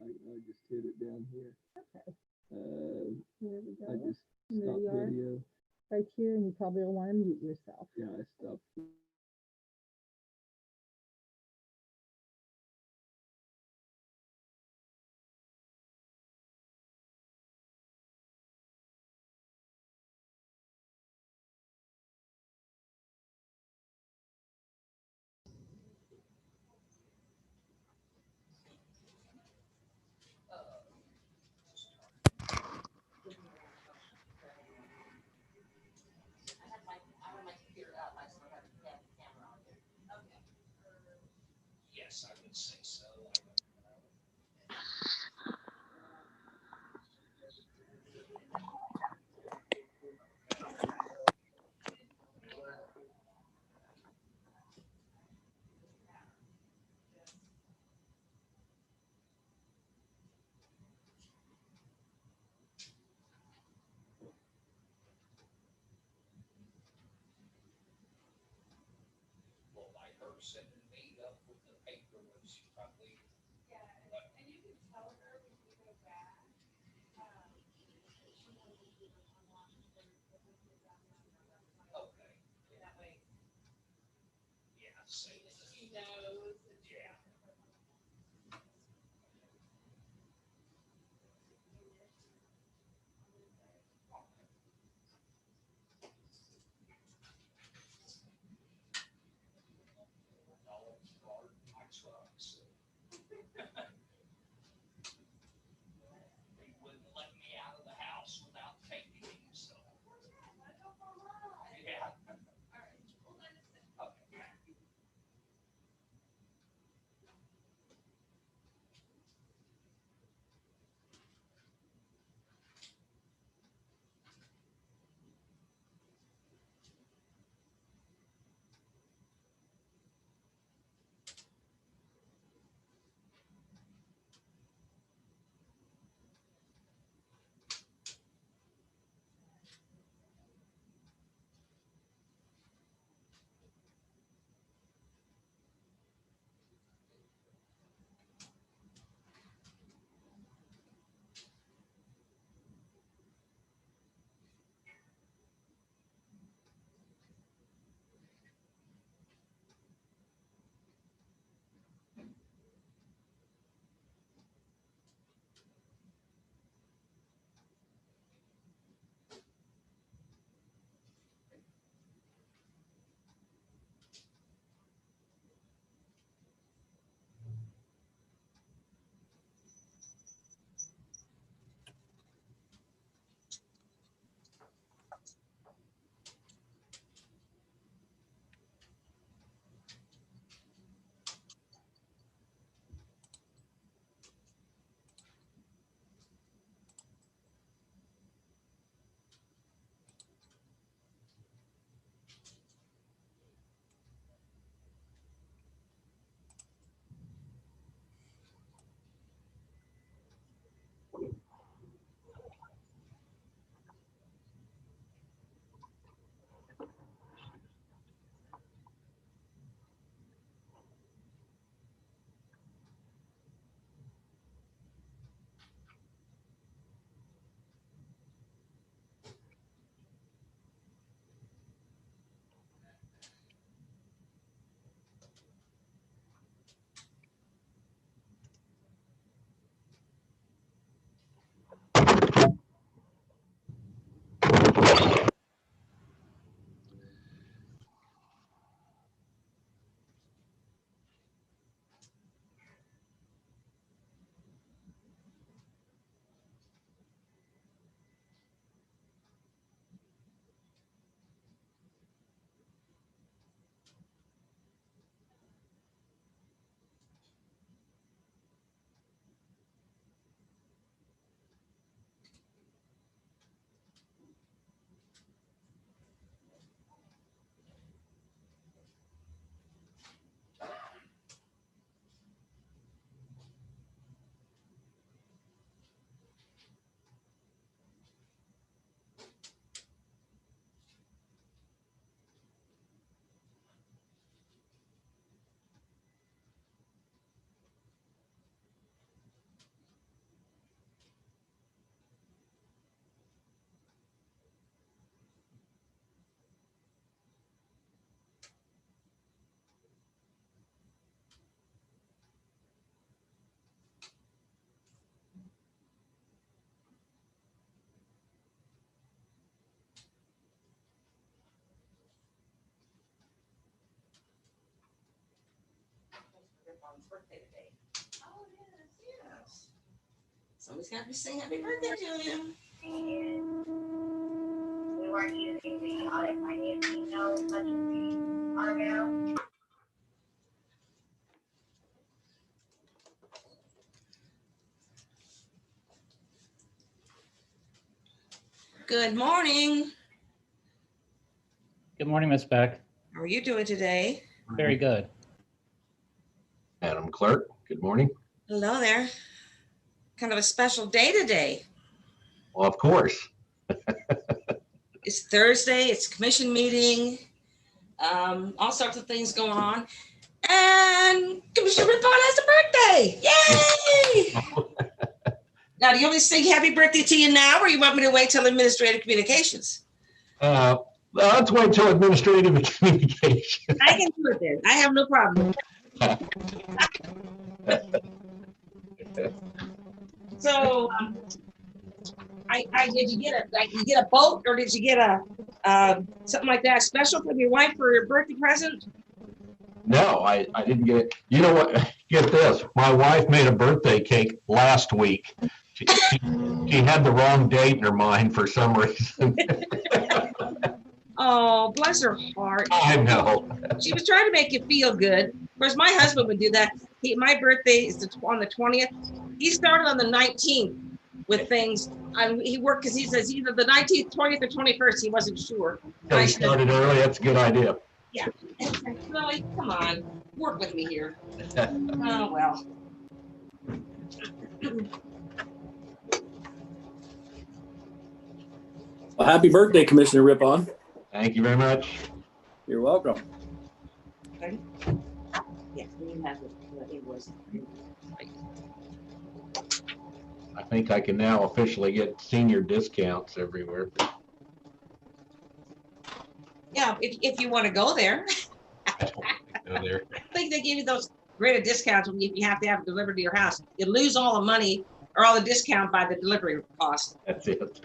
I just hit it down here. Okay. Here we I go. just And there stopped you are, video. right here, and you probably will want to mute yourself. Yeah, I stopped. Yes, I would say so. Well, like her sending me up with the paper when she probably. Okay. Yeah, say that. Yeah. Dog guard my truck, so. He wouldn't let me out of the house without taking him, so. Yeah. Okay. birthday today. Oh, yes, yes. Somebody's got to sing happy birthday to him. We weren't using the automated email as much as we are now. Good morning. Good morning, Miss Beck. How are you doing today? Very good. Madam Clerk, good morning. Hello there. Kind of a special day today. Well, of course. It's Thursday. It's commission meeting. All sorts of things going on. And Commissioner Rippon has a birthday. Yay! Now, do you want me to sing happy birthday to you now, or you want me to wait till administrative communications? Let's wait till administrative communication. I can do it then. I have no problem. So, did you get a boat, or did you get a something like that special from your wife for your birthday present? No, I didn't get it. You know what? Get this. My wife made a birthday cake last week. She had the wrong date in her mind for some reason. Oh, bless her heart. I know. She was trying to make you feel good. Of course, my husband would do that. My birthday is on the 20th. He started on the 19th with things. He worked because he says either the 19th, 20th, or 21st. He wasn't sure. So he started early. That's a good idea. Yeah. Really? Come on. Work with me here. Oh, well. Well, happy birthday, Commissioner Rippon. Thank you very much. You're welcome. Okay. Yeah, you have the invoice. I think I can now officially get senior discounts everywhere. Yeah, if you want to go there. I don't go there. I think they give you those greater discounts if you have to have it delivered to your house. You lose all the money or all the discount by the delivery cost. That's it.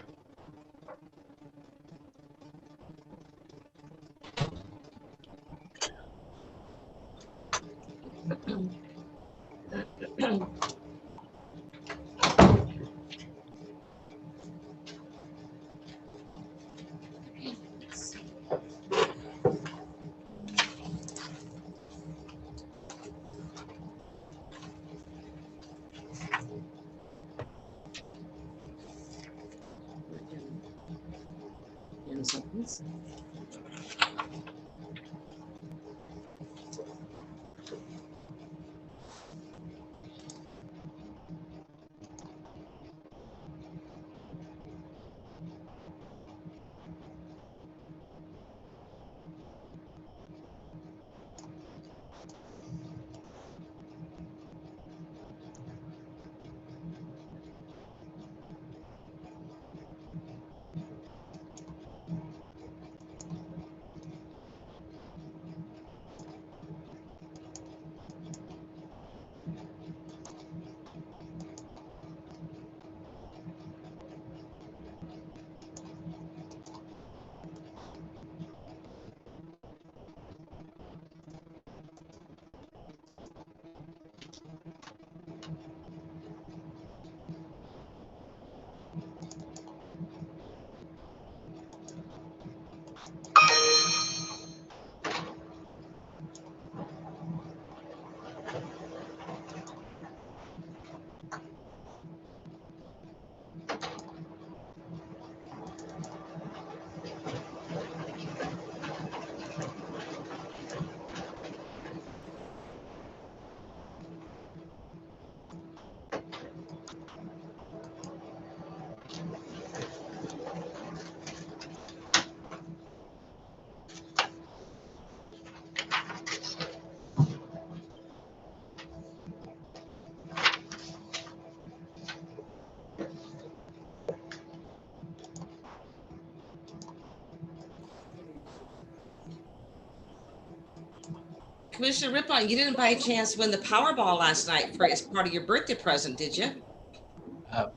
Commissioner Rippon, you didn't by chance win the Powerball last night as part of your birthday present, did you?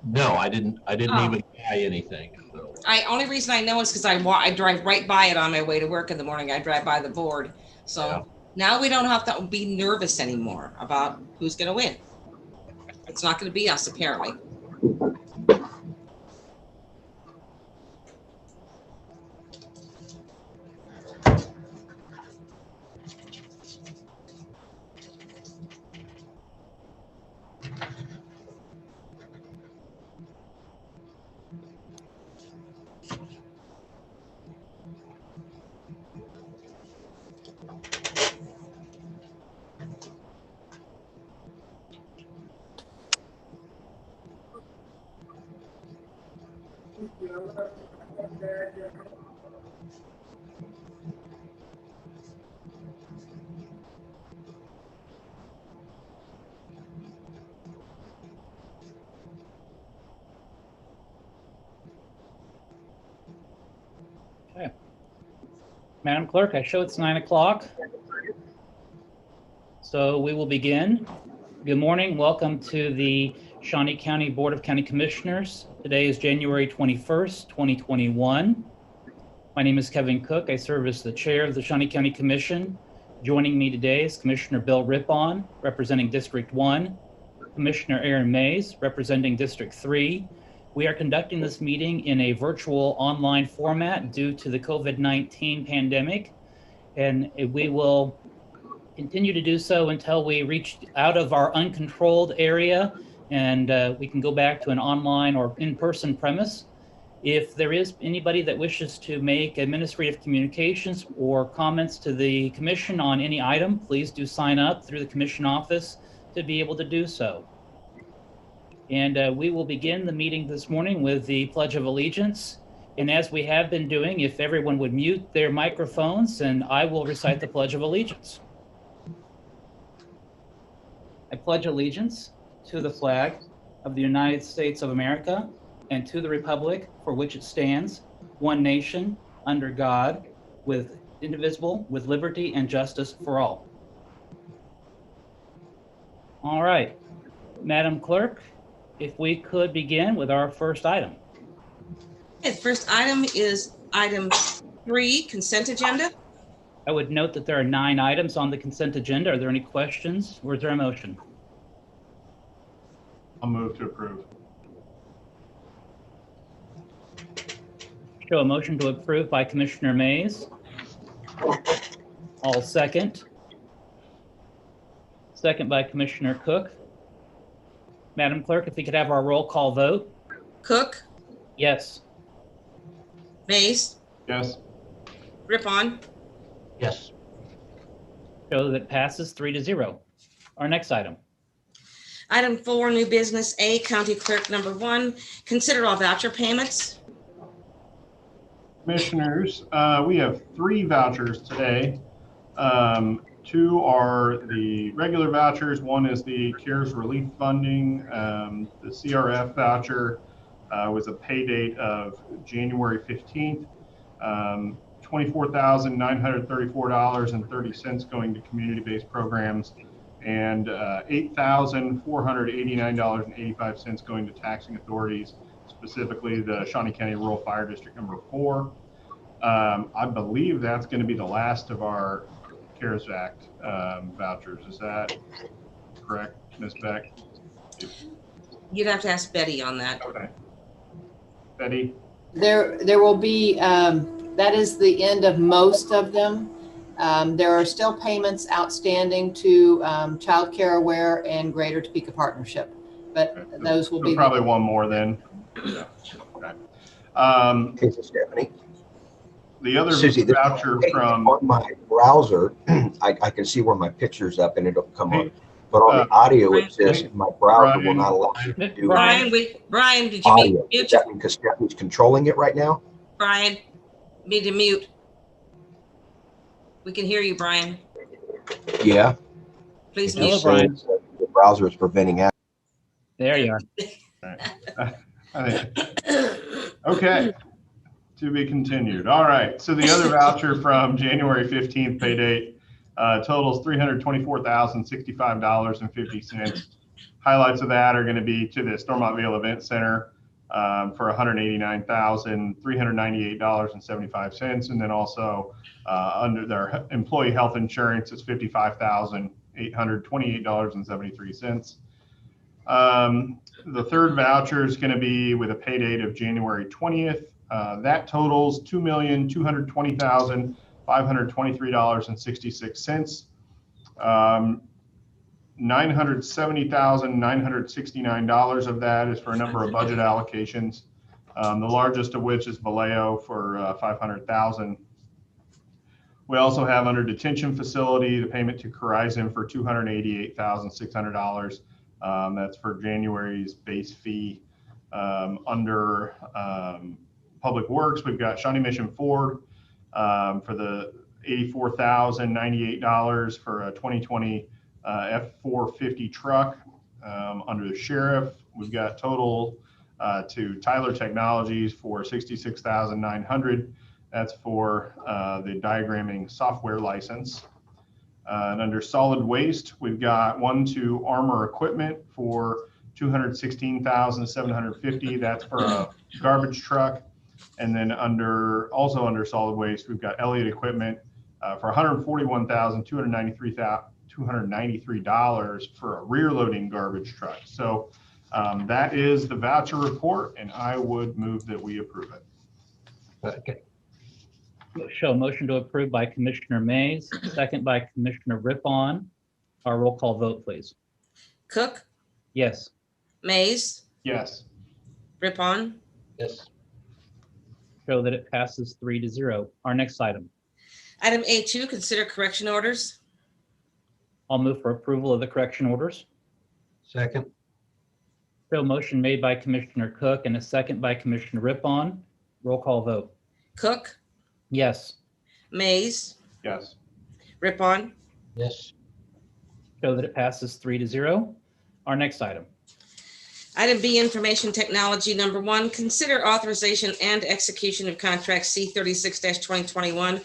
No, I didn't Oh. even buy anything. So. Only reason I know is because I drive right by it on my way to work in the morning. I drive by the board. So Now we don't have to be nervous anymore about who's going to win. It's not going to be us, apparently. Okay. Madam Clerk, I show it's 9 o'clock. So we will begin. Good morning. Welcome to the Shawnee County Board of County Commissioners. Today is January 21st, 2021. My name is Kevin Cook. I serve as the chair of the Shawnee County Commission. Joining me today is Commissioner Bill Rippon, representing District 1, Commissioner Aaron Mays, representing District 3. We are conducting this meeting in a virtual online format due to the COVID-19 pandemic, and we will continue to do so until we reach out of our uncontrolled area and we can go back to an online or in-person premise. If there is anybody that wishes to make administrative communications or comments to the commission on any item, please do sign up through the commission office to be able to do so. And we will begin the meeting this morning with the Pledge of Allegiance. And as we have been doing, if everyone would mute their microphones, and I will recite the Pledge of Allegiance. I pledge allegiance to the flag of the United States of America and to the republic for which it stands, one nation, under God, with indivisible, with liberty and justice for all. All right, Madam Clerk, if we could begin with our first item. Okay, the first item is item 3, consent agenda. I would note that there are 9 items on the consent agenda. Are there any questions or is there a motion? I'll move to approve. Show a motion to approve by Commissioner Mays. All second. Second by Commissioner Cook. Madam Clerk, if we could have our roll call vote. Cook, Yes. Mays, Yes. Rippon. Yes. Show that passes 3-0. Our next item. Item 4, new business A, County Clerk number 1, consider all voucher payments. Commissioners, we have 3 vouchers today. 2 are the regular vouchers. 1 is the CARES relief funding. The CRF voucher was a pay date of January 15th. $24,934.30 going to community-based programs, and $8,489.85 going to taxing authorities, specifically the Shawnee County Rural Fire District number 4. I believe that's going to be the last of our CARES Act vouchers. Is that correct, Ms. Beck? You'd have to ask Betty on that. Okay. Betty? There will be, that is the end of most of them. There are still payments outstanding to Child Care Aware and Greater Topeka Partnership, but Okay. those will So be. probably one more then. Okay. This is Stephanie. The other Susie, this voucher from, on my browser, I can see where my picture's up and it'll come Hey, up. But on the audio, it says hey, my browser will Brian. not allow you to do Brian, Brian, did you audio. mute? Does that mean because Stephanie's controlling it right now? Brian, need to mute. We can hear you, Brian. Yeah. Please Hello, mute. Brian. It says the browser is preventing access. There you are. I think, okay, to be continued. All right, so the other voucher from January 15th pay date totals $324,065.50. Highlights of that are going to be to the Stormont Event Center for $189,398.75. And then also under their employee health insurance, it's $55,828.73. The third voucher is going to be with a pay date of January 20th. That totals $2,220,523.66. $970,969 of that is for a number of budget allocations. The largest of which is Vallejo for $500,000. We also have under detention facility the payment to Corizon for $288,600. That's for January's base fee. Under Public Works, we've got Shawnee Mission Ford for the $84,098 for a 2020 F-450 truck. Under the Sheriff, we've got total to Tyler Technologies for $66,900. That's for the diagramming software license. And under Solid Waste, we've got one to Armor Equipment for $216,750. That's for a garbage truck. And then also under Solid Waste, we've got Elliott Equipment for $141,293 for a rear loading garbage truck. So that is the voucher report, and I would move that we approve it. Okay. Show a motion to approve by Commissioner Mays, second by Commissioner Rippon. Our roll call vote, please. Cook, Yes. Mays, Yes. Rippon, Yes. Show that it passes 3-0. Our next item. Item A2, consider correction orders. I'll move for approval of the correction orders. Second. Show a motion made by Commissioner Cook and a second by Commissioner Rippon. Roll call vote. Cook, Yes. Mays, Yes. Rippon, Yes. Show that it passes 3-0. Our next item. Item B, information technology. Number 1, consider authorization and execution of contract C36-2021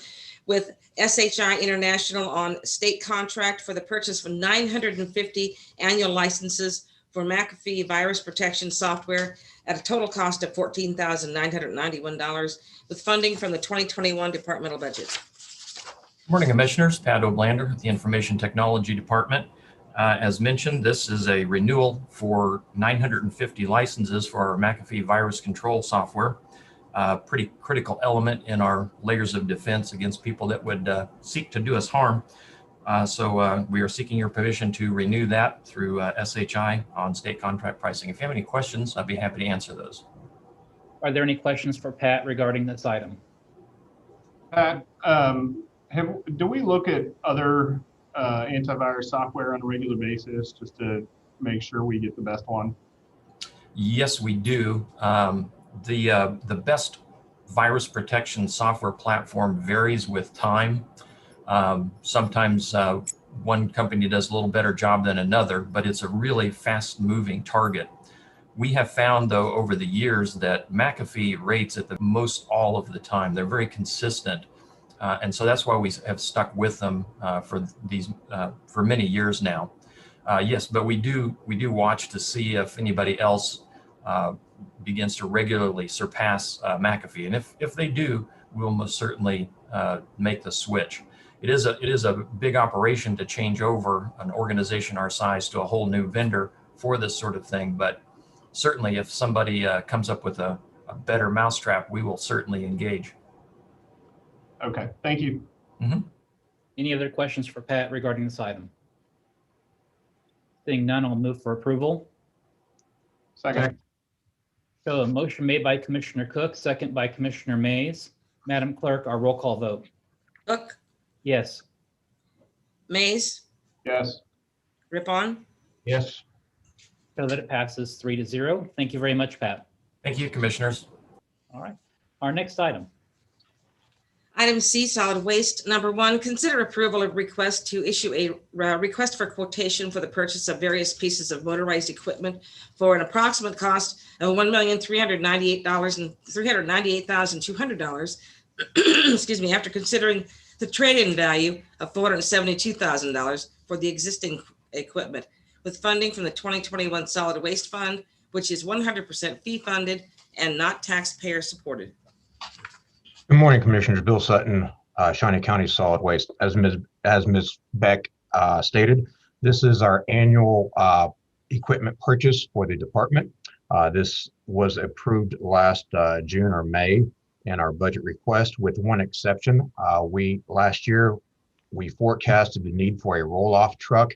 with SHI International on state contract for the purchase of 950 annual licenses for McAfee virus protection software at a total cost of $14,991 with funding from the 2021 departmental budget. Good morning, Commissioners. Pat O'Blander, the Information Technology Department. As mentioned, this is a renewal for 950 licenses for our McAfee virus control software. Pretty critical element in our layers of defense against people that would seek to do us harm. So we are seeking your permission to renew that through SHI on state contract pricing. If you have any questions, I'd be happy to answer those. Are there any questions for Pat regarding this item? Pat, do we look at other antivirus software on a regular basis just to make sure we get the best one? Yes, we do. The best virus protection software platform varies with time. Sometimes one company does a little better job than another, but it's a really fast moving target. We have found, though, over the years that McAfee rates at the most all of the time. They're very consistent. And so that's why we have stuck with them for many years now. Yes, but we do watch to see if anybody else begins to regularly surpass McAfee. And if they do, we'll most certainly make the switch. It is a big operation to change over an organization our size to a whole new vendor for this sort of thing. But certainly if somebody comes up with a better mousetrap, we will certainly engage. Okay, thank you. Mm-hmm. Any other questions for Pat regarding this item? Seeing none, I'll move for approval. Second. So a motion made by Commissioner Cook, second by Commissioner Mays. Madam Clerk, our roll call vote. Cook, Yes. Mays, Yes. Rippon, Yes. So that it passes 3-0. Thank you very much, Pat. Thank you, Commissioners. All right. Our next item. Item C, solid waste. Number 1, consider approval of request to issue a request for quotation for the purchase of various pieces of motorized equipment for an approximate cost of $1,398,200. Excuse me, after considering the trade-in value of $472,000 for the existing equipment, with funding from the 2021 Solid Waste Fund, which is 100% fee funded and not taxpayer supported. Good morning, Commissioners. Bill Sutton, Shawnee County Solid Waste. As Ms. Beck stated, this is our annual equipment purchase for the department. This was approved last June or May in our budget request, with one exception. Last year, we forecasted the need for a roll-off truck.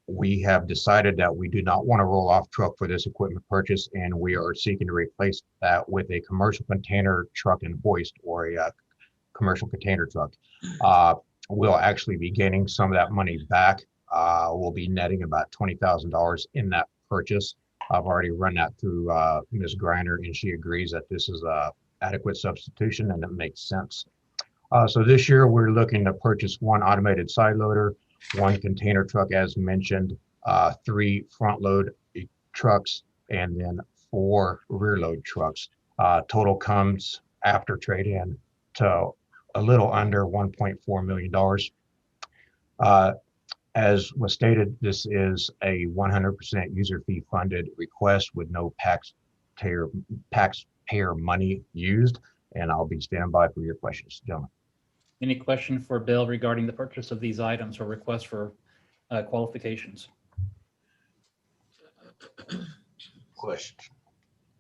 We have decided that we do not want a roll-off truck for this equipment purchase, and we are seeking to replace that with a commercial container truck and hoist, or a commercial container truck. We'll actually be getting some of that money back. We'll be netting about $20,000 in that purchase. I've already run that through Ms. Griner, and she agrees that this is a adequate substitution and it makes sense. So this year we're looking to purchase one automated side loader, one container truck as mentioned, 3 front load trucks, and then 4 rear load trucks. Total comes after trade-in to a little under $1.4 million. As was stated, this is a 100% user fee funded request with no taxpayer money used, and I'll be standing by for your questions, gentlemen. Any question for Bill regarding the purchase of these items or request for qualifications? Questions?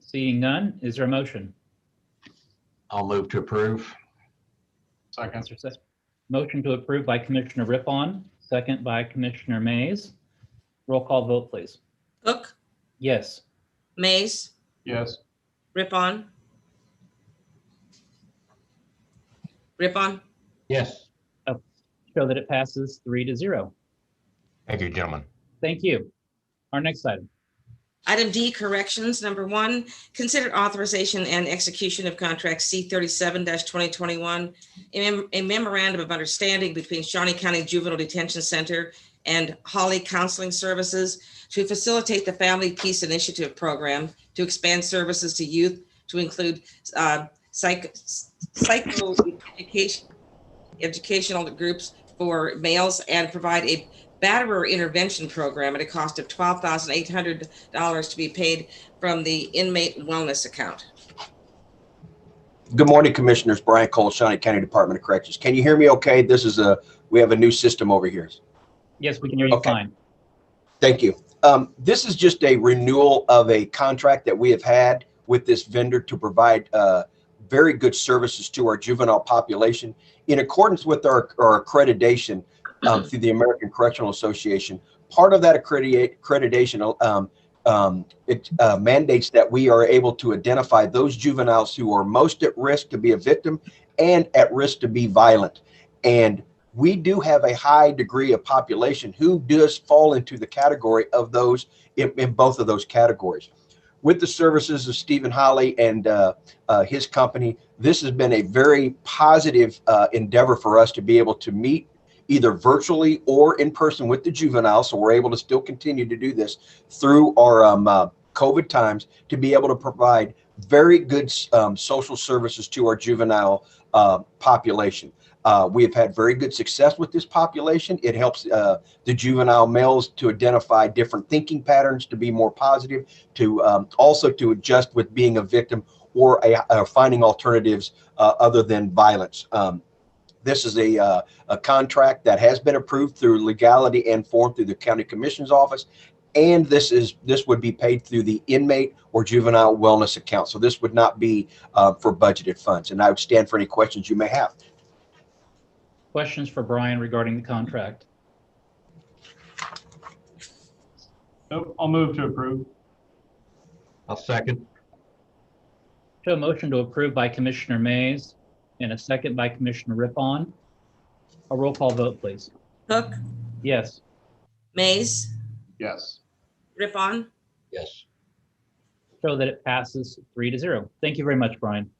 Seeing none, is there a motion? I'll move to approve. Second. Is there a second? Motion to approve by Commissioner Rippon, second by Commissioner Mays. Roll call vote, please. Cook, Yes. Mays, Yes. Rippon. Rippon, Yes. Show that it passes 3-0. Thank you, gentlemen. Thank you. Our next item. Item D, corrections. Number 1, consider authorization and execution of contract C37-2021, a memorandum of understanding between Shawnee County Juvenile Detention Center and Holly Counseling Services to facilitate the Family Peace Initiative program to expand services to youth to include educational groups for males, and provide a batterer intervention program at a cost of $12,800 to be paid from the inmate wellness account. Good morning, Commissioners. Brian Cole, Shawnee County Department of Corrections. Can you hear me okay? We have a new system over here. Yes, we can hear you fine. Thank you. This is just a renewal of a contract that we have had with this vendor to provide very good services to our juvenile population in accordance with our accreditation through the American Correctional Association. Part of that accreditation mandates that we are able to identify those juveniles who are most at risk to be a victim and at risk to be violent. And we do have a high degree of population who does fall into the category of those in both of those categories. With the services of Stephen Holly and his company, this has been a very positive endeavor for us to be able to meet either virtually or in person with the juveniles. So we're able to still continue to do this through our COVID times to be able to provide very good social services to our juvenile population. We have had very good success with this population. It helps the juvenile males to identify different thinking patterns, to be more positive, to also to adjust with being a victim or finding alternatives other than violence. This is a contract that has been approved through legality and form through the county commission's office. And this would be paid through the inmate or juvenile wellness account. So this would not be for budgeted funds. And I would stand for any questions you may have. Questions for Brian regarding the contract? Nope, I'll move to approve. I'll second. Show a motion to approve by Commissioner Mays and a second by Commissioner Rippon. A roll call vote, please. Cook, Yes. Mays, Yes. Rippon, Yes. Show that it passes 3-0. Thank you very much, Brian.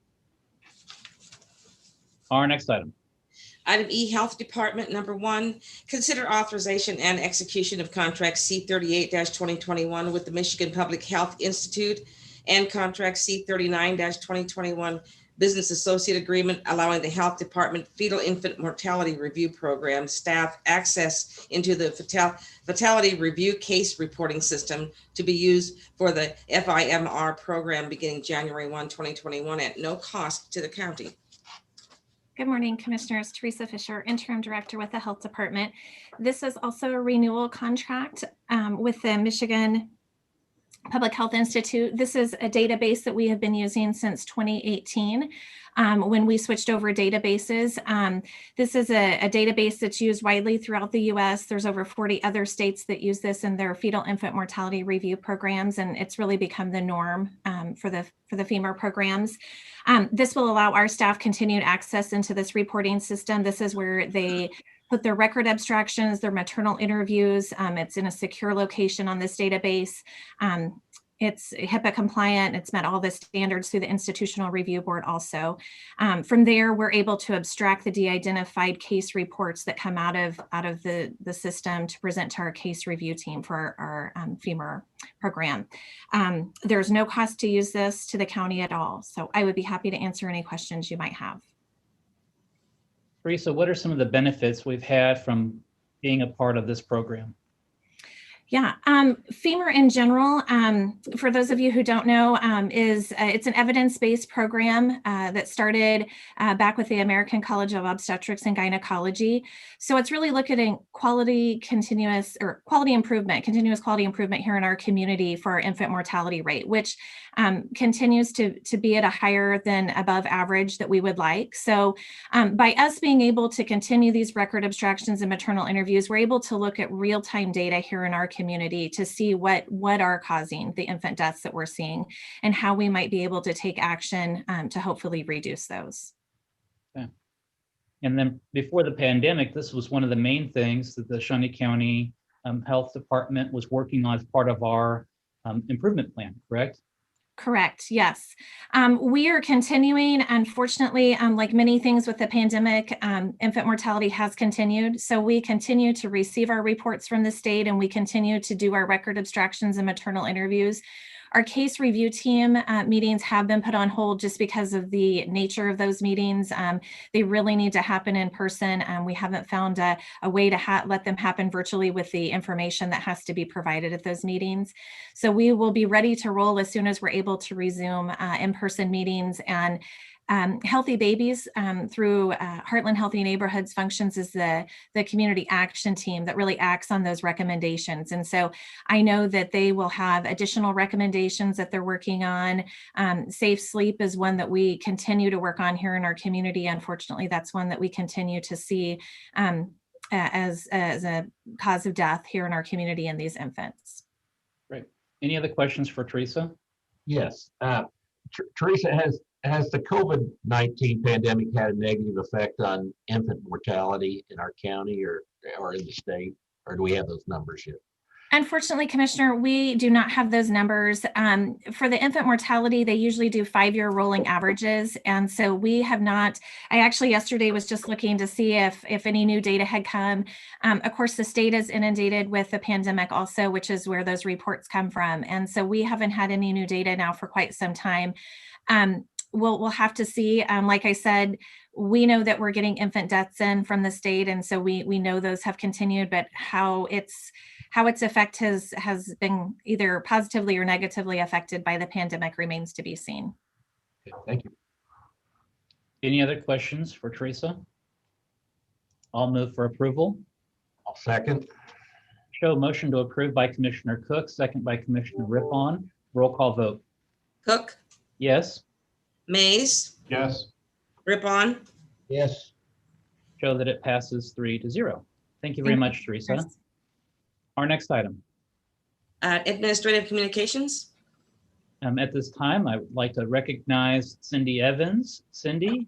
Our next item. Item E, Health Department. Number 1, consider authorization and execution of contract C38-2021 with the Michigan Public Health Institute and contract C39-2021 business associate agreement allowing the health department fetal infant mortality review program staff access into the fatality review case reporting system to be used for the FIMR program beginning January 1, 2021 at no cost to the county. Good morning, Commissioners. Teresa Fisher, Interim Director with the Health Department. This is also a renewal contract with the Michigan Public Health Institute. This is a database that we have been using since 2018 when we switched over databases. This is a database that's used widely throughout the US. There's over 40 other states that use this in their fetal infant mortality review programs, and it's really become the norm for the FEMR programs. This will allow our staff continued access into this reporting system. This is where they put their record abstractions, their maternal interviews. It's in a secure location on this database. It's HIPAA compliant. It's met all the standards through the Institutional Review Board also. From there, we're able to abstract the de-identified case reports that come out of the system to present to our case review team for our FEMR program. There's no cost to use this to the county at all. So I would be happy to answer any questions you might have. Teresa, what are some of the benefits we've had from being a part of this program? Yeah, FEMR in general, for those of you who don't know, it's an evidence-based program that started back with the American College of Obstetrics and Gynecology. So it's really looking at continuous quality improvement here in our community for our infant mortality rate, which continues to be at a higher than above average that we would like. So by us being able to continue these record abstractions and maternal interviews, we're able to look at real-time data here in our community to see what are causing the infant deaths that we're seeing and how we might be able to take action to hopefully reduce those. Okay. And then before the pandemic, this was one of the main things that the Shawnee County Health Department was working on as part of our improvement plan, correct? Correct. Yes. We are continuing. Unfortunately, like many things with the pandemic, infant mortality has continued. So we continue to receive our reports from the state and we continue to do our record abstractions and maternal interviews. Our case review team meetings have been put on hold just because of the nature of those meetings. They really need to happen in person. We haven't found a way to let them happen virtually with the information that has to be provided at those meetings. So we will be ready to roll as soon as we're able to resume in-person meetings. And Healthy Babies through Heartland Healthy Neighborhoods functions as the community action team that really acts on those recommendations. And so I know that they will have additional recommendations that they're working on. Safe sleep is one that we continue to work on here in our community. Unfortunately, that's one that we continue to see as a cause of death here in our community in these infants. Great. Any other questions for Teresa? Yes. Teresa, has the COVID-19 pandemic had a negative effect on infant mortality in our county or in the state, or do we have those numbers yet? Unfortunately, Commissioner, we do not have those numbers. For the infant mortality, they usually do 5-year rolling averages. And so we have not, I actually yesterday was just looking to see if any new data had come. Of course, the state is inundated with the pandemic also, which is where those reports come from. And so we haven't had any new data now for quite some time. We'll have to see. Like I said, we know that we're getting infant deaths in from the state. And so we know those have continued, but how its effect has been either positively or negatively affected by the pandemic remains to be seen. Okay, thank you. Any other questions for Teresa? I'll move for approval. I'll second. Show motion to approve by Commissioner Cook, second by Commissioner Rippon. Roll call vote. Cook, Yes. Mays, Yes. Rippon, Yes. Show that it passes 3-0. Thank you very much, Teresa. Our next item. Administrative Communications. At this time, I would like to recognize Cindy Evans. Cindy,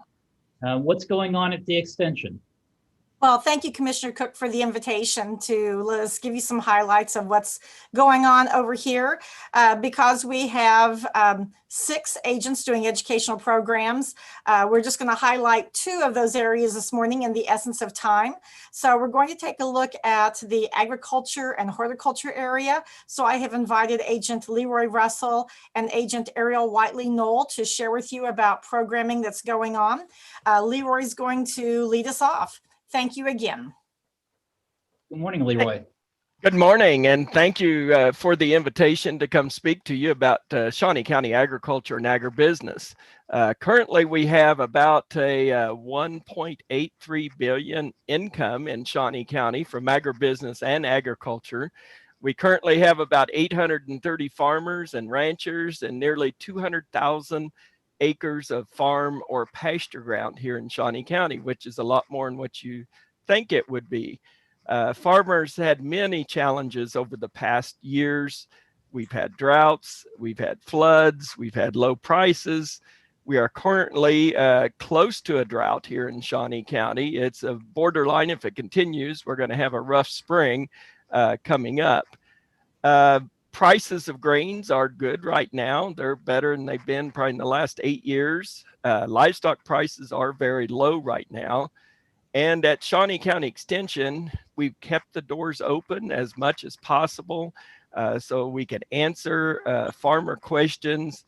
what's going on at the extension? Well, thank you, Commissioner Cook, for the invitation to let us give you some highlights of what's going on over here. Because we have 6 agents doing educational programs, we're just going to highlight 2 of those areas this morning in the essence of time. So we're going to take a look at the agriculture and horticulture area. So I have invited Agent Leroy Russell and Agent Ariel Whiteley-Knoll to share with you about programming that's going on. Leroy's going to lead us off. Thank you again. Good morning, Leroy. Good morning, and thank you for the invitation to come speak to you about Shawnee County agriculture and agribusiness. Currently, we have about a 1.83 billion income in Shawnee County from agribusiness and agriculture. We currently have about 830 farmers and ranchers and nearly 200,000 acres of farm or pasture ground here in Shawnee County, which is a lot more than what you think it would be. Farmers had many challenges over the past years. We've had droughts, we've had floods, we've had low prices. We are currently close to a drought here in Shawnee County. It's a borderline. If it continues, we're going to have a rough spring coming up. Prices of grains are good right now. They're better than they've been probably in the last 8 years. Livestock prices are very low right now. And at Shawnee County Extension, we've kept the doors open as much as possible so we can answer farmer questions.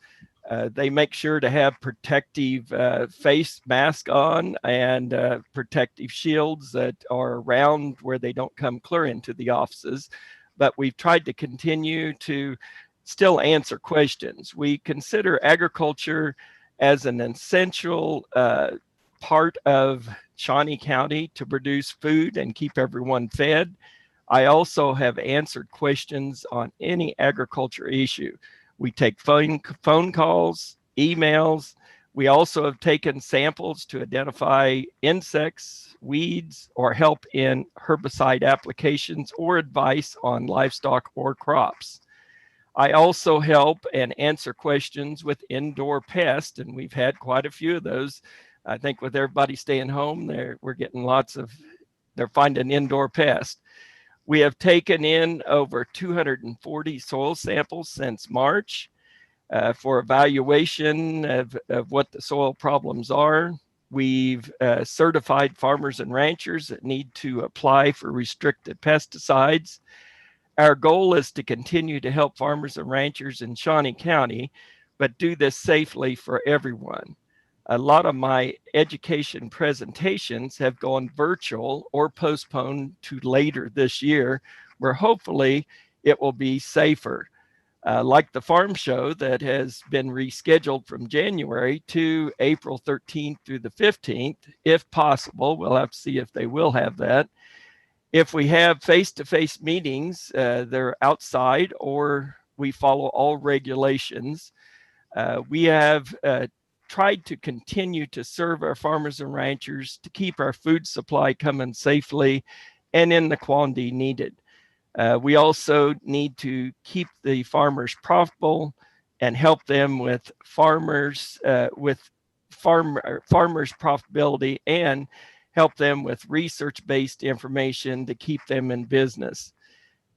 They make sure to have protective face mask on and protective shields that are around where they don't come clear into the offices. But we've tried to continue to still answer questions. We consider agriculture as an essential part of Shawnee County to produce food and keep everyone fed. I also have answered questions on any agriculture issue. We take phone calls, emails. We also have taken samples to identify insects, weeds, or help in herbicide applications or advice on livestock or crops. I also help and answer questions with indoor pests, and we've had quite a few of those. I think with everybody staying home, we're getting they're finding indoor pests. We have taken in over 240 soil samples since March for evaluation of what the soil problems are. We've certified farmers and ranchers that need to apply for restricted pesticides. Our goal is to continue to help farmers and ranchers in Shawnee County, but do this safely for everyone. A lot of my education presentations have gone virtual or postponed to later this year, where hopefully it will be safer. Like the farm show that has been rescheduled from January to April 13th through the 15th, if possible. We'll have to see if they will have that. If we have face-to-face meetings, they're outside or we follow all regulations. We have tried to continue to serve our farmers and ranchers to keep our food supply coming safely and in the quantity needed. We also need to keep the farmers profitable and help them with farmers profitability and help them with research-based information to keep them in business.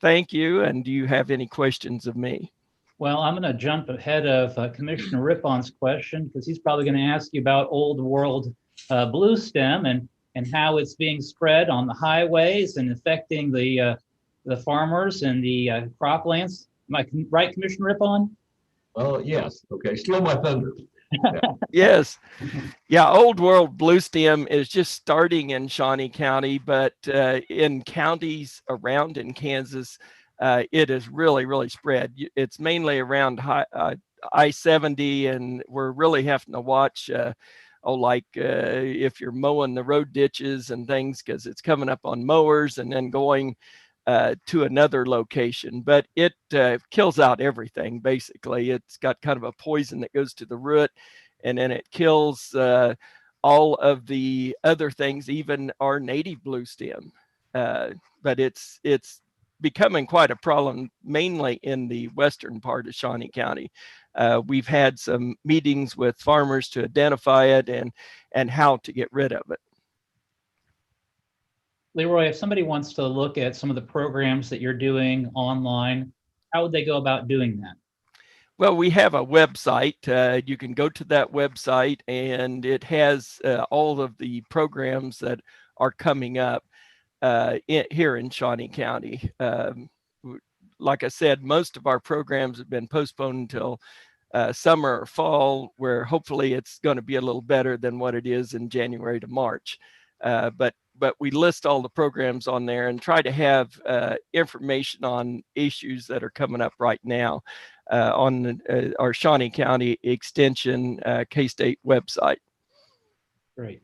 Thank you. And do you have any questions of me? Well, I'm going to jump ahead of Commissioner Rippon's question because he's probably going to ask you about Old World blue stem and how it's being spread on the highways and affecting the farmers and the croplands. Am I right, Commissioner Rippon? Oh, yes. Okay, steal my thunder. Yeah. Yes. Yeah, Old World blue stem is just starting in Shawnee County, but in counties around in Kansas, it is really spread. It's mainly around I-70, and we're really having to watch if you're mowing the road ditches and things, because it's coming up on mowers and then going to another location. But it kills out everything, basically. It's got kind of a poison that goes to the root, and then it kills all of the other things, even our native blue stem. But it's becoming quite a problem, mainly in the western part of Shawnee County. We've had some meetings with farmers to identify it and how to get rid of it. Leroy, if somebody wants to look at some of the programs that you're doing online, how would they go about doing that? Well, we have a website. You can go to that website, and it has all of the programs that are coming up here in Shawnee County. Like I said, most of our programs have been postponed until summer or fall, where hopefully it's going to be a little better than what it is in January to March. But we list all the programs on there and try to have information on issues that are coming up right now on our Shawnee County Extension K-State website. Great.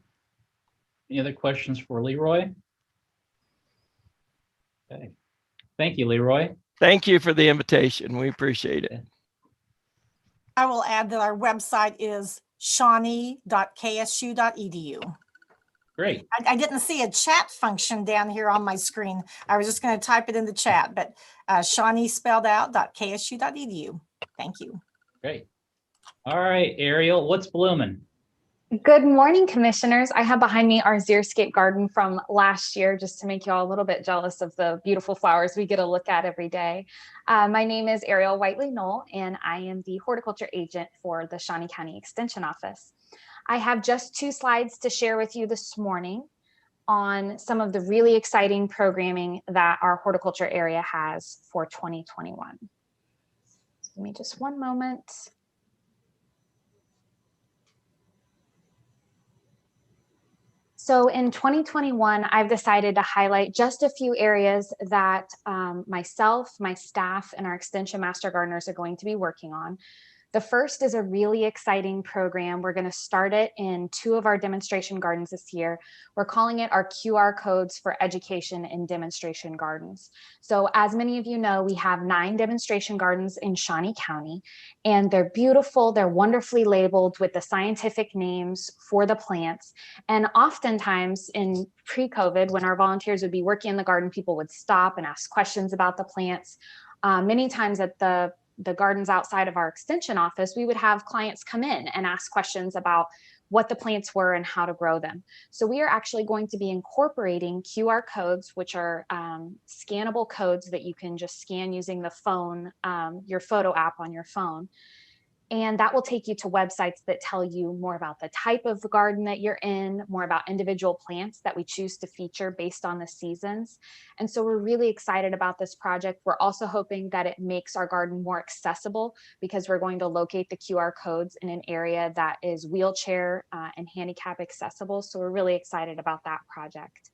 Any other questions for Leroy? Okay. Thank you, Leroy. Thank you for the invitation. We appreciate it. I will add that our website is shawnee.ksu.edu. Great. I didn't see a chat function down here on my screen. I was just going to type it in the chat, but Shawnee spelled out .ksu.edu. Thank you. Great. All right, Ariel, what's blooming? Good morning, commissioners. I have behind me our xeriscape garden from last year, just to make you all a little bit jealous of the beautiful flowers we get to look at every day. My name is Ariel Whiteley-Knoll, and I am the horticulture agent for the Shawnee County Extension Office. I have just 2 slides to share with you this morning on some of the really exciting programming that our horticulture area has for 2021. Give me just one moment. So in 2021, I've decided to highlight just a few areas that myself, my staff, and our Extension Master Gardeners are going to be working on. The first is a really exciting program. We're going to start it in 2 of our demonstration gardens this year. We're calling it our QR codes for education in demonstration gardens. So as many of you know, we have 9 demonstration gardens in Shawnee County, and they're beautiful. They're wonderfully labeled with the scientific names for the plants. And oftentimes in pre-COVID, when our volunteers would be working in the garden, people would stop and ask questions about the plants. Many times at the gardens outside of our extension office, we would have clients come in and ask questions about what the plants were and how to grow them. So we are actually going to be incorporating QR codes, which are scannable codes that you can just scan using the phone, your photo app on your phone. And that will take you to websites that tell you more about the type of garden that you're in, more about individual plants that we choose to feature based on the seasons. And so we're really excited about this project. We're also hoping that it makes our garden more accessible, because we're going to locate the QR codes in an area that is wheelchair and handicap accessible. So we're really excited about that project.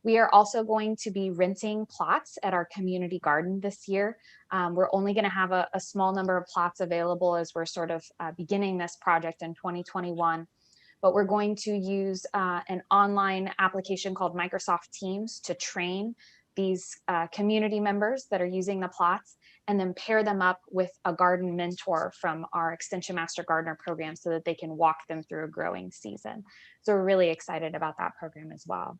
We are also going to be renting plots at our community garden this year. We're only going to have a small number of plots available as we're sort of beginning this project in 2021. But we're going to use an online application called Microsoft Teams to train these community members that are using the plots, and then pair them up with a garden mentor from our Extension Master Gardener program so that they can walk them through a growing season. So we're really excited about that program as well.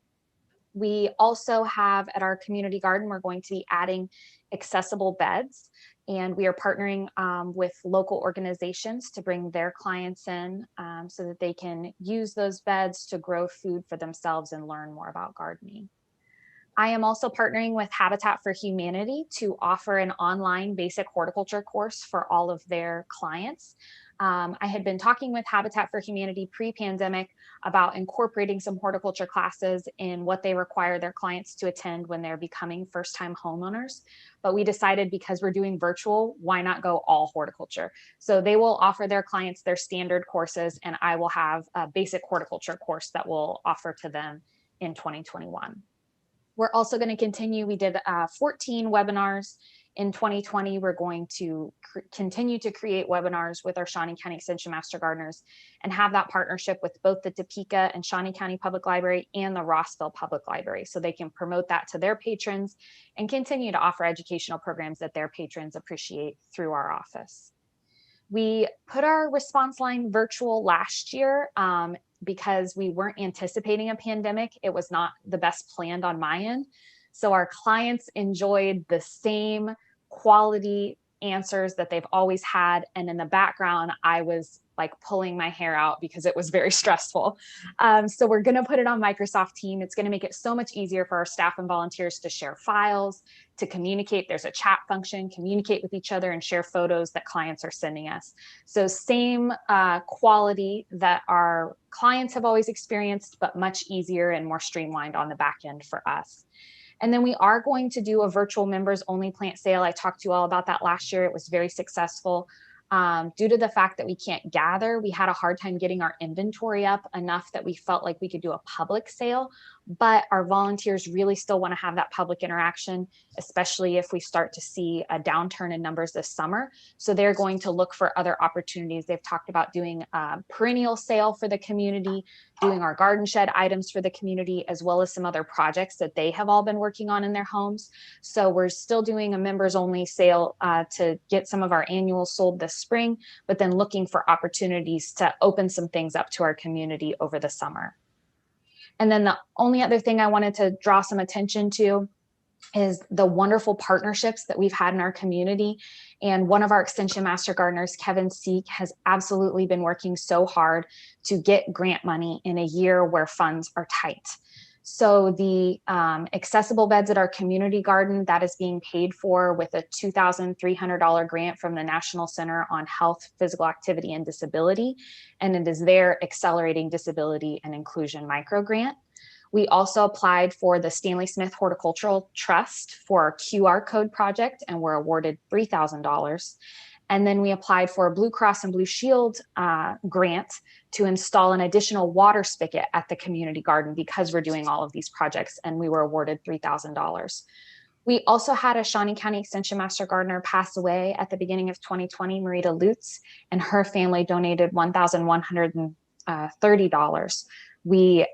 We also have at our community garden, we're going to be adding accessible beds, and we are partnering with local organizations to bring their clients in so that they can use those beds to grow food for themselves and learn more about gardening. I am also partnering with Habitat for Humanity to offer an online basic horticulture course for all of their clients. I had been talking with Habitat for Humanity pre-pandemic about incorporating some horticulture classes in what they require their clients to attend when they're becoming first-time homeowners. But we decided, because we're doing virtual, why not go all horticulture? So they will offer their clients their standard courses, and I will have a basic horticulture course that we'll offer to them in 2021. We're also going to continue. We did 14 webinars in 2020. We're going to continue to create webinars with our Shawnee County Extension Master Gardeners and have that partnership with both the Topeka and Shawnee County Public Library and the Rossville Public Library, so they can promote that to their patrons and continue to offer educational programs that their patrons appreciate through our office. We put our response line virtual last year because we weren't anticipating a pandemic. It was not the best planned on my end. So our clients enjoyed the same quality answers that they've always had. And in the background, I was like pulling my hair out because it was very stressful. So we're going to put it on Microsoft Teams. It's going to make it so much easier for our staff and volunteers to share files, to communicate. There's a chat function, communicate with each other and share photos that clients are sending us. So same quality that our clients have always experienced, but much easier and more streamlined on the back end for us. And then we are going to do a virtual members only plant sale. I talked to you all about that last year. It was very successful. Due to the fact that we can't gather, we had a hard time getting our inventory up enough that we felt like we could do a public sale, but our volunteers really still want to have that public interaction, especially if we start to see a downturn in numbers this summer. So they're going to look for other opportunities. They've talked about doing a perennial sale for the community, doing our garden shed items for the community, as well as some other projects that they have all been working on in their homes. So we're still doing a members only sale to get some of our annuals sold this spring, but then looking for opportunities to open some things up to our community over the summer. And then the only other thing I wanted to draw some attention to is the wonderful partnerships that we've had in our community. And one of our Extension Master Gardeners, Kevin Seek, has absolutely been working so hard to get grant money in a year where funds are tight. So the accessible beds at our community garden, that is being paid for with a $2,300 grant from the National Center on Health, Physical Activity, and Disability. And it is their Accelerating Disability and Inclusion micro grant. We also applied for the Stanley Smith Horticultural Trust for our QR code project and were awarded $3,000. And then we applied for a Blue Cross and Blue Shield grant to install an additional water spigot at the community garden because we're doing all of these projects, and we were awarded $3,000. We also had a Shawnee County Extension Master Gardener pass away at the beginning of 2020, Marita Lutz, and her family donated $1,130. We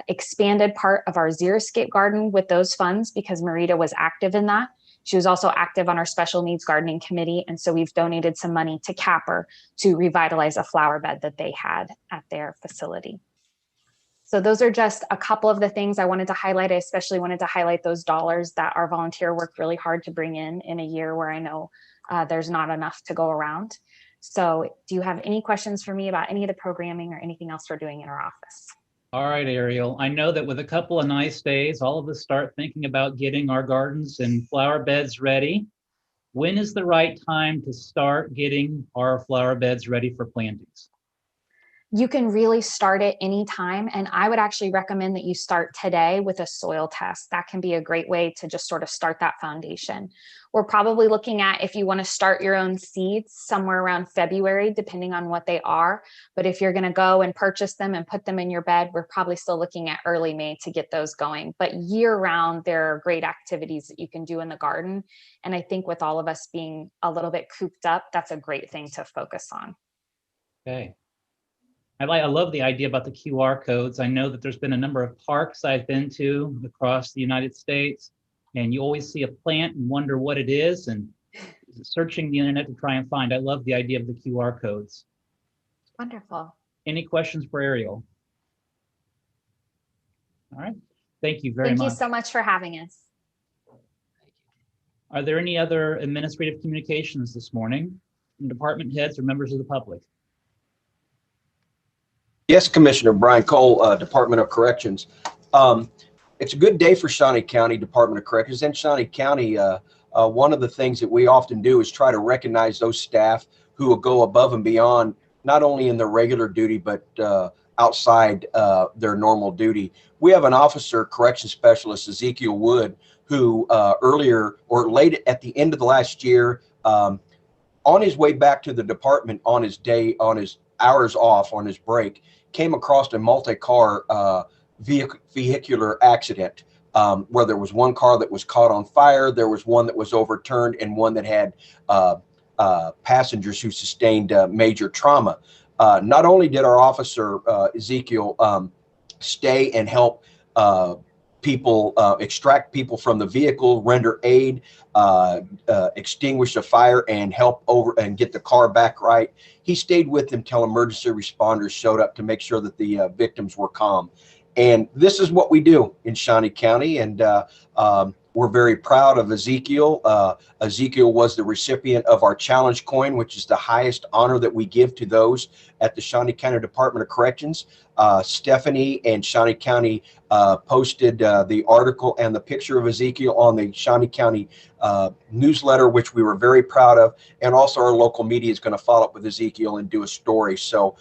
expanded part of our Xeriscape garden with those funds because Marita was active in that. She was also active on our special needs gardening committee. And so we've donated some money to Capper to revitalize a flower bed that they had at their facility. So those are just a couple of the things I wanted to highlight. I especially wanted to highlight those dollars that our volunteer worked really hard to bring in a year where I know there's not enough to go around. So do you have any questions for me about any of the programming or anything else we're doing in our office? All right, Ariel. I know that with a couple of nice days, all of us start thinking about getting our gardens and flower beds ready. When is the right time to start getting our flower beds ready for plantings? You can really start it anytime. And I would actually recommend that you start today with a soil test. That can be a great way to just sort of start that foundation. We're probably looking at, if you want to start your own seeds, somewhere around February, depending on what they are. But if you're going to go and purchase them and put them in your bed, we're probably still looking at early May to get those going. But year round, there are great activities that you can do in the garden. And I think with all of us being a little bit cooped up, that's a great thing to focus on. Okay. I love the idea about the QR codes. I know that there's been a number of parks I've been to across the United States, and you always see a plant and wonder what it is, and searching the internet to try and find. I love the idea of the QR codes. Wonderful. Any questions for Ariel? All right. Thank you very much. Thank you so much for having us. Are there any other administrative communications this morning from department heads or members of the public? Yes, Commissioner Brian Cole, Department of Corrections. It's a good day for Shawnee County Department of Corrections and Shawnee County. One of the things that we often do is try to recognize those staff who will go above and beyond, not only in their regular duty, but outside their normal duty. We have an officer, correction specialist, Ezekiel Wood, who earlier or late at the end of the last year, on his way back to the department on his day, on his hours off, on his break, came across a multi-car vehicular accident where there was one car that was caught on fire, there was one that was overturned, and one that had passengers who sustained major trauma. Not only did our officer, Ezekiel, stay and help people, extract people from the vehicle, render aid, extinguish a fire, and help over and get the car back right. He stayed with them till emergency responders showed up to make sure that the victims were calm. And this is what we do in Shawnee County. And We're very proud of Ezekiel. Ezekiel was the recipient of our challenge coin, which is the highest honor that we give to those at the Shawnee County Department of Corrections. Stephanie and Shawnee County posted the article and the picture of Ezekiel on the Shawnee County newsletter, which we were very proud of. And also our local media is going to follow up with Ezekiel and do a story. So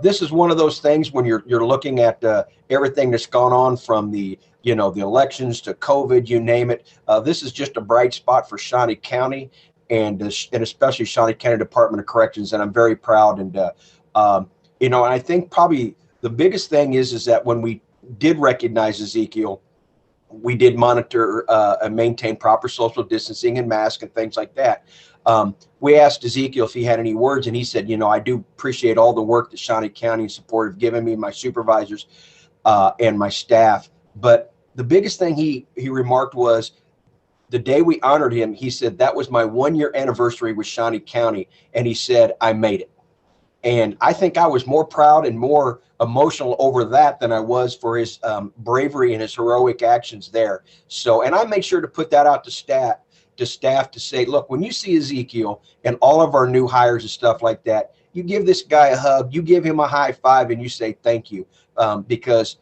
this is one of those things when you're looking at everything that's gone on from the elections to COVID, you name it. This is just a bright spot for Shawnee County and especially Shawnee County Department of Corrections. And I'm very proud. And, and I think probably the biggest thing is that when we did recognize Ezekiel, we did monitor and maintain proper social distancing and masks and things like that. We asked Ezekiel if he had any words, and he said, I do appreciate all the work that Shawnee County and support have given me, my supervisors and my staff. But the biggest thing he remarked was the day we honored him, he said, that was my 1-year anniversary with Shawnee County. And he said, I made it. And I think I was more proud and more emotional over that than I was for his bravery and his heroic actions there. So, and I make sure to put that out to staff to say, look, when you see Ezekiel and all of our new hires and stuff like that, you give this guy a hug, you give him a high five, and you say thank you. Because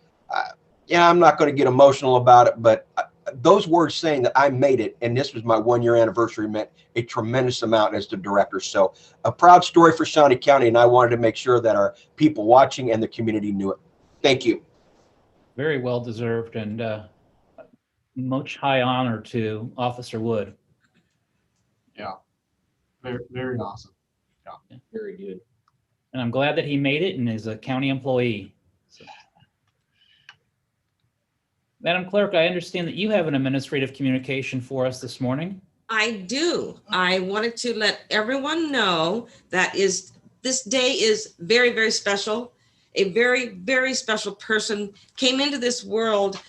I'm not going to get emotional about it, but those words saying that I made it and this was my 1-year anniversary meant a tremendous amount as the director. So a proud story for Shawnee County, and I wanted to make sure that our people watching and the community knew it. Thank you. Very well deserved, and much high honor to Officer Wood. Yeah, very, very awesome. Yeah, very good. And I'm glad that he made it and is a county employee. So. Madam Clerk, I understand that you have an administrative communication for us this morning. I do. I wanted to let everyone know that this day is very, very special. A very, very special person came into this world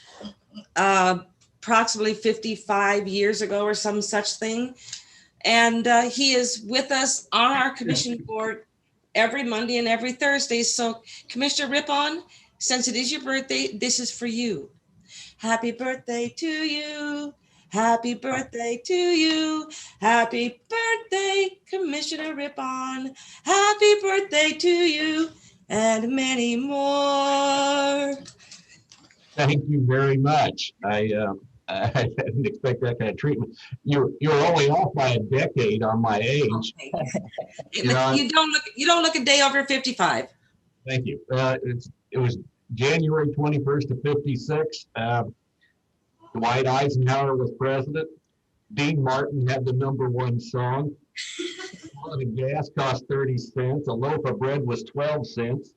approximately 55 years ago or some such thing. And he is with us on our commission board every Monday and every Thursday. So Commissioner Rippon, since it is your birthday, this is for you. Happy birthday to you. Happy birthday to you. Happy birthday, Commissioner Rippon. Happy birthday to you and many more. Thank you very much. I didn't expect that kind of treatment. You're only off by a decade on my age. You don't look a day over 55. Thank you. It was January 21st of 56. Dwight Eisenhower was president. Dean Martin had the #1 song. A gallon of gas cost 30 cents. A loaf of bread was 12 cents.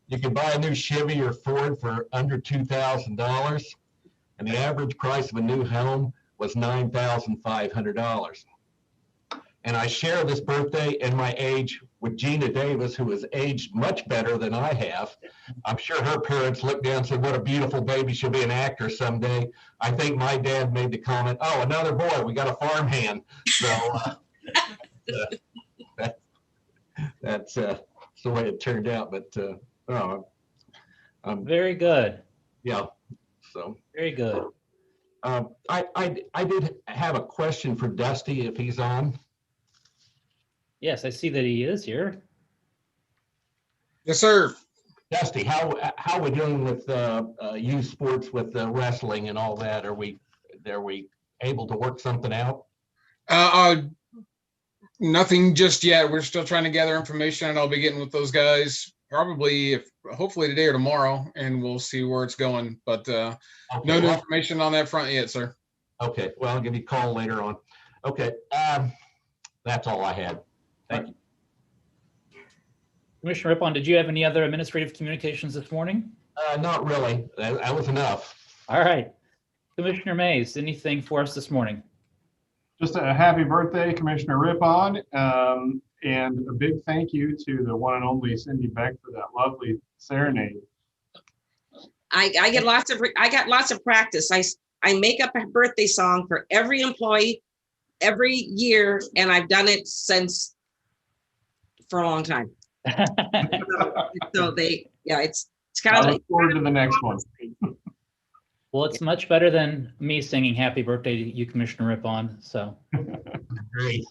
You could buy a new Chevy or Ford for under $2,000. And the average price of a new home was $9,500. And I share this birthday and my age with Gina Davis, who has aged much better than I have. I'm sure her parents looked down and said, what a beautiful baby, she'll be an actor someday. I think my dad made the comment, oh, another boy, we got a farmhand. So that's the way it turned out. But very good. Yeah, so. Very good. I did have a question for Dusty if he's on. Yes, I see that he is here. Yes, sir. Dusty, how are we doing with youth sports with wrestling and all that? Are we able to work something out? Nothing just yet. We're still trying to gather information, and I'll be getting with those guys probably, hopefully today or tomorrow, and we'll see where it's going. But okay, no new information on that front yet, sir. Okay, well, I'll give you a call later on. Okay, that's all I had. Thank you. Commissioner Rippon, did you have any other administrative communications this morning? Not really. That was enough. All right. Commissioner Mays, anything for us this morning? Just a happy birthday, Commissioner Rippon, and a big thank you to the one and only Cindy Beck for that lovely serenade. I got lots of practice. I make up a birthday song for every employee every year, and I've done it for a long time. So it's kind of. I look forward to the next one. Well, it's much better than me singing happy birthday to you, Commissioner Rippon. So Great.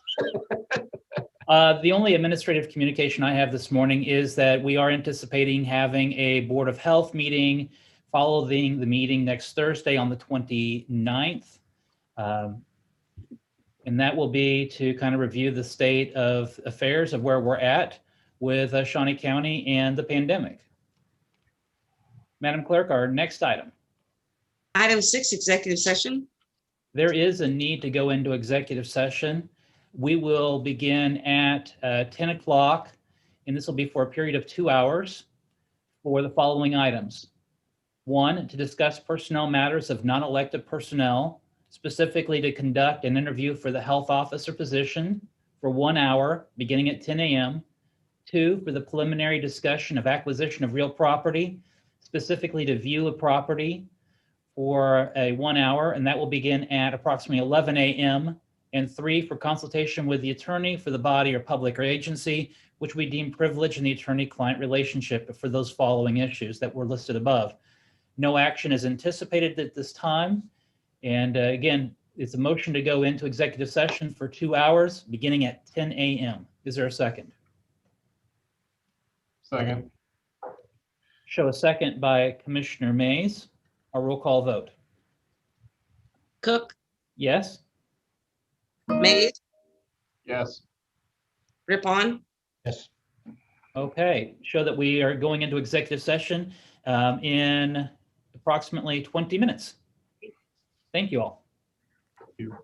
the only administrative communication I have this morning is that we are anticipating having a Board of Health meeting following the meeting next Thursday on the 29th. And that will be to kind of review the state of affairs of where we're at with Shawnee County and the pandemic. Madam Clerk, our next item. Item 6, executive session. There is a need to go into executive session. We will begin at 10 o'clock, and this will be for a period of 2 hours for the following items. 1, to discuss personnel matters of non-elected personnel, specifically to conduct an interview for the health officer position for 1 hour, beginning at 10 a.m. 2, for the preliminary discussion of acquisition of real property, specifically to view a property for a 1 hour, and that will begin at approximately 11 a.m. And 3, for consultation with the attorney for the body or public or agency, which we deem privileged in the attorney-client relationship for those following issues that were listed above. No action is anticipated at this time. And again, it's a motion to go into executive session for 2 hours, beginning at 10 a.m. Is there a second? Second. Show a second by Commissioner Mays. A roll call vote. Cook, Yes? Mays, Yes. Rippon. Yes. Okay, show that we are going into executive session in approximately 20 minutes. Thank you all. Thank you.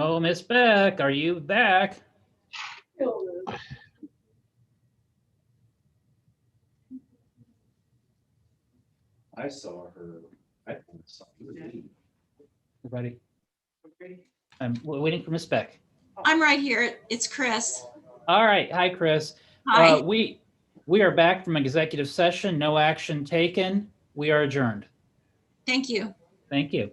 Oh, Miss Beck, are you back? I saw her. I saw her. Everybody, I'm waiting for Miss Beck. I'm right here. It's Chris. All right. Hi, Chris. Hi. We are back from executive session. No action taken. We are adjourned. Thank you. Thank you.